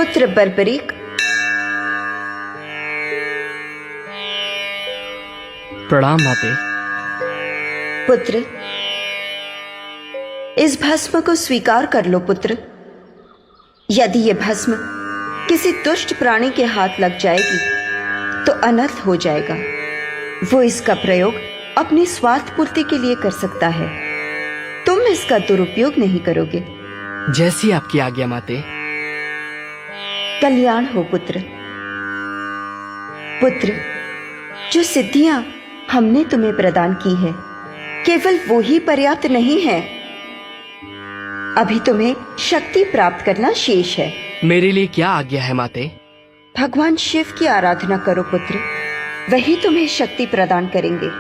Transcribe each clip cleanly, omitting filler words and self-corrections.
पुत्र बर्बरीक, प्रणाम माते। पुत्र, इस भस्म को स्वीकार कर लो पुत्र। यदि यह भस्म किसी दुष्ट प्राणी के हाथ लग जाएगी तो अनर्थ हो जाएगा। वो इसका प्रयोग अपनी स्वार्थ पूर्ति के लिए कर सकता है, तुम इसका दुरुपयोग नहीं करोगे। जैसी आपकी आज्ञा माते। कल्याण हो पुत्र। पुत्र, जो सिद्धियां हमने तुम्हें प्रदान की है, केवल वो ही पर्याप्त नहीं है, अभी तुम्हें शक्ति प्राप्त करना शेष है। मेरे लिए क्या आज्ञा है माते? भगवान शिव की आराधना करो पुत्र, वही तुम्हें शक्ति प्रदान करेंगे।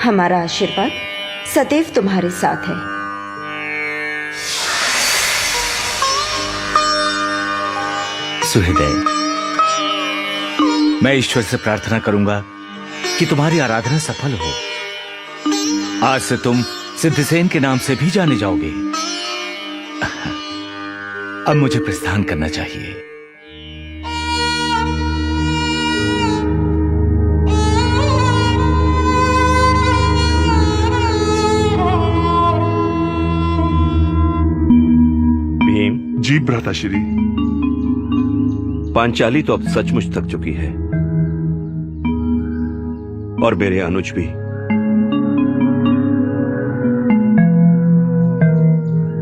हमारा आशीर्वाद सदैव तुम्हारे साथ है। सुहृदय, मैं ईश्वर से प्रार्थना करूंगा कि तुम्हारी आराधना सफल हो। आज से तुम सिद्धसेन के नाम से भी जाने जाओगे। अब मुझे प्रस्थान करना चाहिए। भीम जी भ्राताश्री। पांचाली तो अब सचमुच थक चुकी है और मेरे अनुज भी।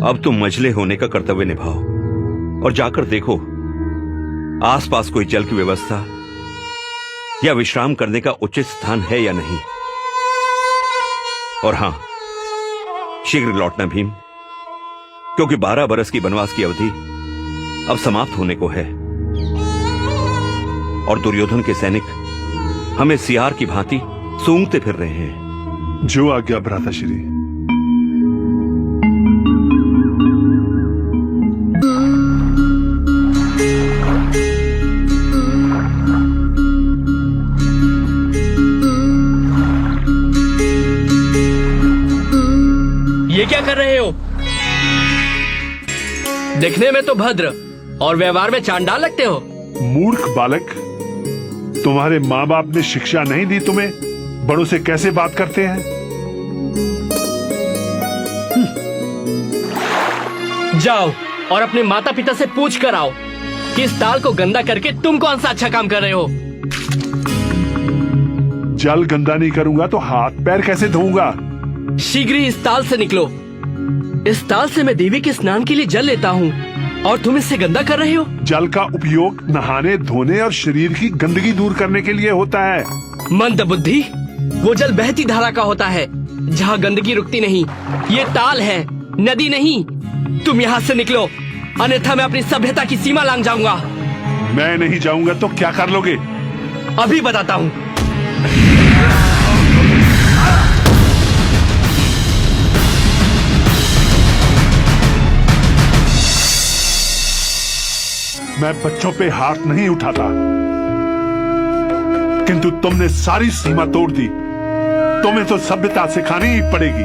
अब तुम मझले होने का कर्तव्य निभाओ और जाकर देखो आसपास कोई जल की व्यवस्था या विश्राम करने का उचित स्थान है या नहीं। और हां, शीघ्र लौटना भीम, क्योंकि 12 बरस की वनवास की अवधि अब समाप्त होने को है और दुर्योधन के सैनिक हमें सियार की भांति सूंघते फिर रहे हैं। जो आज्ञा भ्राताश्री। ये क्या कर रहे हो? दिखने में तो भद्र और व्यवहार में चांडाल लगते हो। मूर्ख बालक, तुम्हारे माँ बाप ने शिक्षा नहीं दी तुम्हें बड़ों से कैसे बात करते हैं? जाओ और अपने माता पिता से पूछ कर आओ कि इस ताल को गंदा करके तुम कौन सा अच्छा काम कर रहे हो। जल गंदा नहीं करूंगा तो हाथ पैर कैसे धोऊंगा? शीघ्र ही इस ताल से निकलो। इस ताल से मैं देवी के स्नान के लिए जल लेता हूँ और तुम इससे गंदा कर रहे हो। जल का उपयोग नहाने, धोने और शरीर की गंदगी दूर करने के लिए होता है। मंद बुद्धि, वो जल बहती धारा का होता है जहाँ गंदगी रुकती नहीं। ये ताल है, नदी नहीं। तुम यहाँ से निकलो, अन्यथा मैं अपनी सभ्यता की सीमा लांघ जाऊंगा। मैं नहीं जाऊंगा तो क्या कर लोगे? अभी बताता हूँ। मैं बच्चों पे हाथ नहीं उठाता, किंतु तुमने सारी सीमा तोड़ दी। तुम्हें तो सभ्यता सिखानी ही पड़ेगी।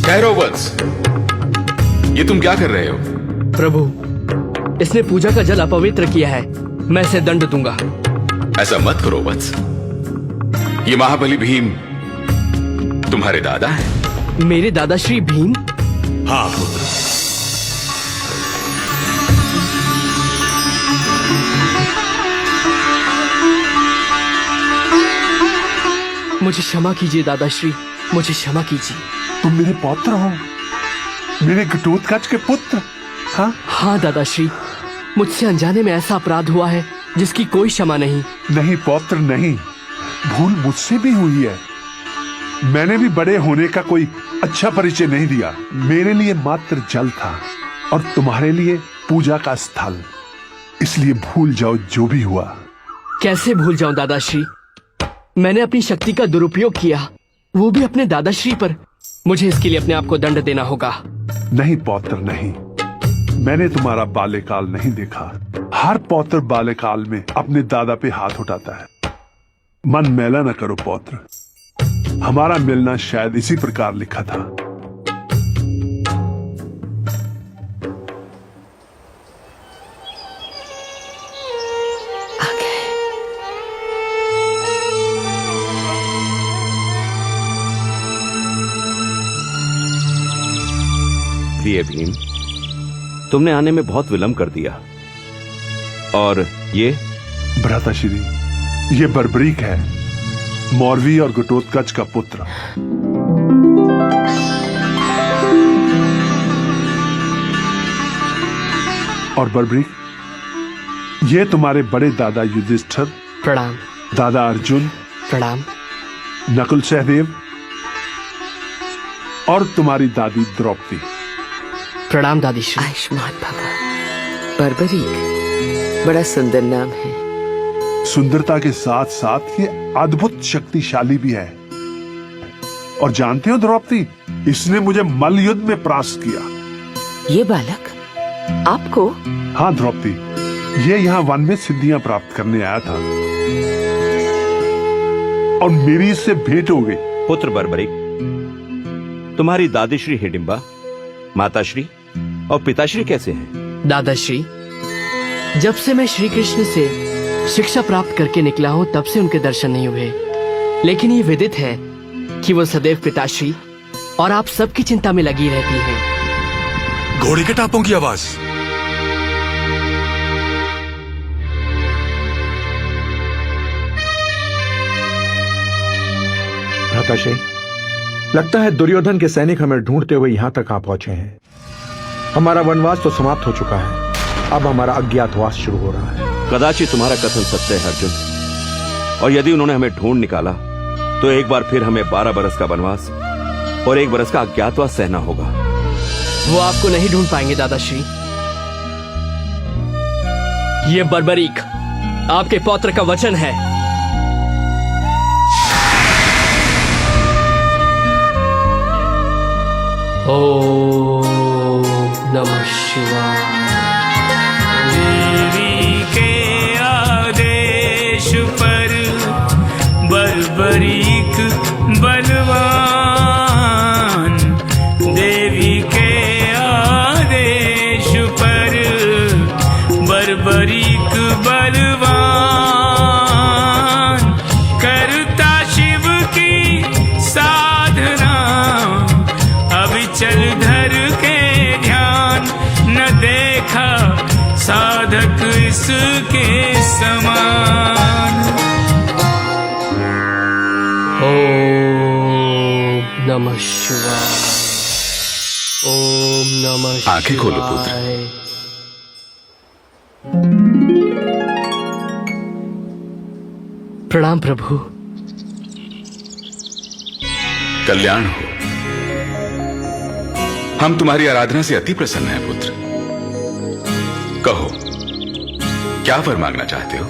कैरोवत्स, ये तुम क्या कर रहे हो? प्रभु, इसने पूजा का जल अपवित्र किया है, मैं इसे दंड दूंगा। ऐसा मत करो वत्स, ये महाबली भीम तुम्हारे दादा हैं। मेरे दादाश्री भीम? हाँ पुत्र। मुझे क्षमा कीजिए दादाश्री, मुझे क्षमा कीजिए। तुम मेरे पौत्र हो, मेरे घटोत्कच के पुत्र। हाँ दादाश्री, मुझसे अनजाने में ऐसा अपराध हुआ है जिसकी कोई क्षमा नहीं। नहीं पौत्र नहीं, भूल मुझसे भी हुई है। मैंने भी बड़े होने का कोई अच्छा परिचय नहीं दिया। मेरे लिए मात्र जल था और तुम्हारे लिए पूजा का स्थल, इसलिए भूल जाओ जो भी हुआ। कैसे भूल जाऊं दादाश्री? मैंने अपनी शक्ति का दुरुपयोग किया, वो भी अपने दादाश्री पर। मुझे इसके लिए अपने आप को दंड देना होगा। नहीं पौत्र नहीं, मैंने तुम्हारा बाल्यकाल नहीं देखा। हर पौत्र बाल्यकाल में अपने दादा पे हाथ उठाता है। मन मैला न करो पौत्र, हमारा मिलना शायद इसी प्रकार लिखा था। प्रिय भीम, तुमने आने में बहुत विलंब कर दिया। और ये भ्राताश्री, ये बर्बरीक है, मौरवी और घटोत्कच का पुत्र। और बर्बरीक, ये तुम्हारे बड़े दादा युधिष्ठिर, प्रणाम। दादा अर्जुन, प्रणाम। नकुल सहदेव और तुम्हारी दादी द्रौपदी। प्रणाम दादी श्री। आयुष्मान भवा। बर्बरीक बड़ा सुंदर नाम है। सुंदरता के साथ साथ ये अद्भुत शक्तिशाली भी है। और जानते हो द्रौपदी, इसने मुझे मल्ल युद्ध में परास्त किया। ये बालक आपको? हाँ द्रौपदी, ये यहाँ वन में सिद्धियां प्राप्त करने आया था और मेरी इससे भेंट हो गई। पुत्र बर्बरिक, तुम्हारी दादीश्री हिडिंबा, माताश्री और पिताश्री कैसे हैं? दादाश्री, जब से मैं श्री कृष्ण से शिक्षा प्राप्त करके निकला हूँ तब से उनके दर्शन नहीं हुए। लेकिन ये विदित है कि वो सदैव पिताश्री और आप सबकी चिंता में लगी रहती हैं। घोड़े के टापों की आवाज। भ्राताश्री, लगता है दुर्योधन के सैनिक हमें ढूंढते हुए यहाँ तक आ पहुंचे हैं। हमारा वनवास तो समाप्त हो चुका है, अब हमारा अज्ञातवास शुरू हो रहा है। कदाचित तुम्हारा कथन सत्य है अर्जुन, और यदि उन्होंने हमें ढूंढ निकाला तो एक बार फिर हमें 12 बरस का वनवास और 1 बरस का अज्ञातवास सहना होगा। वो आपको नहीं ढूंढ पाएंगे दादाश्री। ये बर्बरीक आपके पौत्र का वचन है। ओम नमः शिवाय। देवी के आदेश पर बर्बरीक बलवान, देवी के आदेश पर बर्बरीक बलवान, करता शिव की साधना, अविचल धर के ध्यान, न देखा साधक इसके समान। ओम नमः शिवाय। ओम नमः शिवाय। आंखें खोलो पुत्र। प्रणाम प्रभु। कल्याण हो। हम तुम्हारी आराधना से अति प्रसन्न हैं पुत्र। कहो, क्या वर मांगना चाहते हो?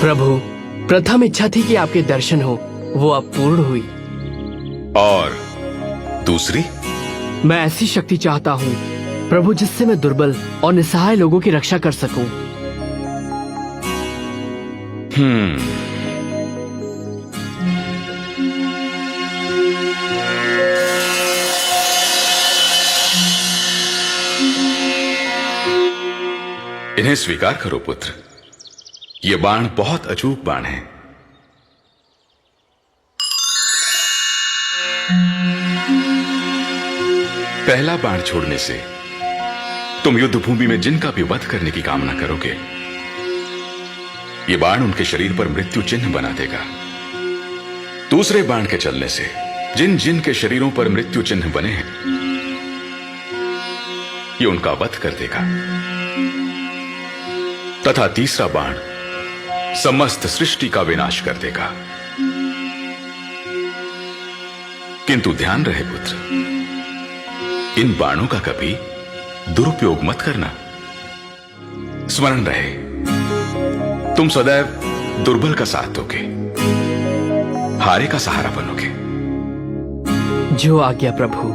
प्रभु, प्रथम इच्छा थी कि आपके दर्शन हो, वो अब पूर्ण हुई। और दूसरी? मैं ऐसी शक्ति चाहता हूँ प्रभु जिससे मैं दुर्बल और निसहाय लोगों की रक्षा कर सकूं। इन्हें स्वीकार करो पुत्र। ये बाण बहुत अचूक बाण है। पहला बाण छोड़ने से तुम युद्ध भूमि में जिनका भी वध करने की कामना करोगे, ये बाण उनके शरीर पर मृत्यु चिन्ह बना देगा। दूसरे बाण के चलने से जिन जिन के शरीरों पर मृत्यु चिन्ह बने हैं, ये उनका वध कर देगा। तथा तीसरा बाण समस्त सृष्टि का विनाश कर देगा। किंतु ध्यान रहे पुत्र, इन बाणों का कभी दुरुपयोग मत करना। स्मरण रहे, तुम सदैव दुर्बल का साथ दोगे, हारे का सहारा बनोगे। जो आज्ञा प्रभु।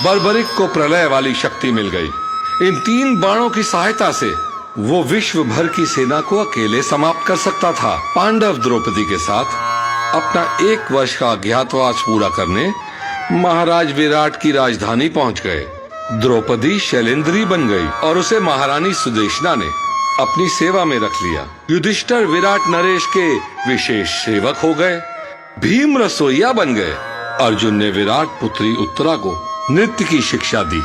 बर्बरिक को प्रलय वाली शक्ति मिल गई। इन 3 बाणों की सहायता से वो विश्व भर की सेना को अकेले समाप्त कर सकता था। पांडव द्रौपदी के साथ अपना 1 वर्ष का अज्ञातवास पूरा करने महाराज विराट की राजधानी पहुंच गए। द्रौपदी शैलेंद्री बन गई और उसे महारानी सुदेशना ने अपनी सेवा में रख लिया। युधिष्ठिर विराट नरेश के विशेष सेवक हो गए। भीम रसोइया बन गए। अर्जुन ने विराट पुत्री उत्तरा को नृत्य की शिक्षा दी।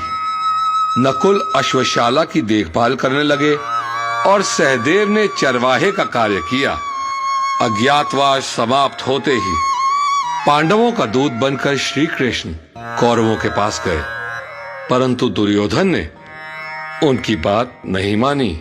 नकुल अश्वशाला की देखभाल करने लगे और सहदेव ने चरवाहे का कार्य किया। अज्ञातवास समाप्त होते ही पांडवों का दूत बनकर श्री कृष्ण कौरवों के पास गए, परंतु दुर्योधन ने उनकी बात नहीं मानी।